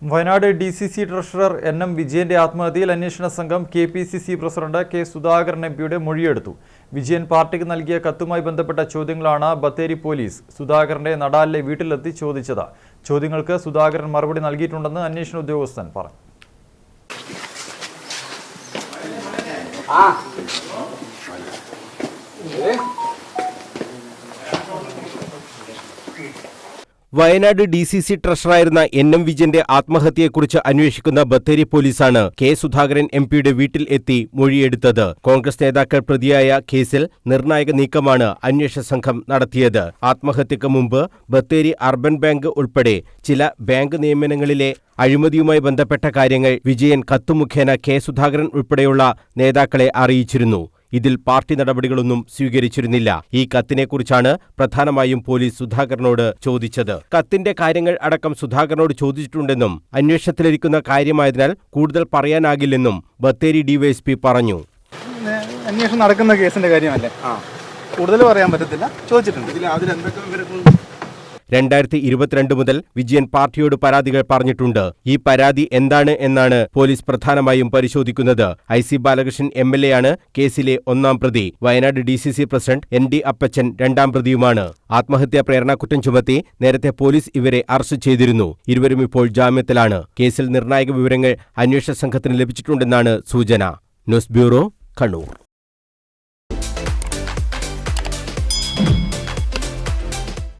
Wayanad DCC treasurer NM വിജയന്റെ ആത്മഹത്യയിൽ അന്വേഷണ സംഘം KPCC പ്രസിഡന്റ് K സുധാകരൻ MPയുടെ മൊഴിയെടുത്തു. വിജയൻ പാർട്ടിക്ക് നൽകിയ കത്തുമായി ബന്ധപ്പെട്ട ചോദ്യങ്ങളാണ് ബത്തേരി പോലീസ് സുധാകരന്റെ നടാലിലെ വീട്ടിലെത്തി ചോദിച്ചത്. ചോദ്യങ്ങൾക്ക് സുധാകരൻ മറുപടി നൽകിയിട്ടുണ്ടെന്ന് അന്വേഷണ ഉദ്യോഗസ്ഥൻ പറഞ്ഞു. വയനാട് DCC ട്രഷറായിരുന്ന NM വിജയന്റെ ആത്മഹത്യയെക്കുറിച്ച് അന്വേഷിക്കുന്ന ബത്തേരി പോലീസാണ് K സുധാകരൻ MPയുടെ വീട്ടിൽ എത്തി മൊഴിയെടുത്തത്. കോൺഗ്രസ് നേതാക്കൾ പ്രതിയായ കേസിൽ നിർണായക നീക്കമാണ് അന്വേഷണ സംഘം നടത്തിയത്. ആത്മഹത്യക്ക് മുമ്പ് ബത്തേരി അർബൻ ബാങ്ക് ഉൾപ്പെടെ ചില ബാങ്ക് നിയമനങ്ങളിലെ അഴിമതിയുമായി ബന്ധപ്പെട്ട കാര്യങ്ങൾ വിജയൻ കത്തുമുഖേന K സുധാകരൻ ഉൾപ്പെടെയുള്ള നേതാക്കളെ അറിയിച്ചിരുന്നു. ഇതിൽ പാർട്ടി നടപടികളൊന്നും സ്വീകരിച്ചിരുന്നില്ല. ഈ കത്തിനെക്കുറിച്ചാണ് പ്രധാനമായും പോലീസ് സുധാകരനോട് ചോദിച്ചത്. കത്തിന്റെ കാര്യങ്ങൾ അടക്കം സുധാകരനോട് ചോദിച്ചിട്ടുണ്ടെന്നും അന്വേഷണത്തിലിരിക്കുന്ന കാര്യമായതിനാൽ കൂടുതൽ പറയാനാകില്ലെന്നും ബത്തേരി DYSP പറഞ്ഞു. അന്വേഷണം നടക്കുന്ന കേസിന്റെ കാര്യമല്ലേ, കൂടുതൽ പറയാൻ പറ്റത്തില്ല. ചോദിച്ചിട്ടുണ്ട്. 2022 മുതൽ വിജയൻ പാർട്ടിയോട് പരാതികൾ പറഞ്ഞിട്ടുണ്ട്. ഈ പരാതി എന്താണ് എന്നാണ് പോലീസ് പ്രധാനമായും പരിശോധിക്കുന്നത്. IC ബാലകൃഷ്ണൻ MLA ആണ് കേസിലെ ഒന്നാം പ്രതി. വയനാട് DCC പ്രസിഡന്റ് ND അപ്പച്ചൻ രണ്ടാം പ്രതിയുമാണ്. ആത്മഹത്യാ പ്രേരണക്കുറ്റം ചുമത്തി നേരത്തെ പോലീസ് ഇവരെ അറസ്റ്റ് ചെയ്തിരുന്നു. ഇരുവരും ഇപ്പോൾ ജാമ്യത്തിലാണ്. കേസിൽ നിർണായക വിവരങ്ങൾ അന്വേഷണ സംഘത്തിന് ലഭിച്ചിട്ടുണ്ടെന്നാണ് സൂചന. News bureau, Kannur.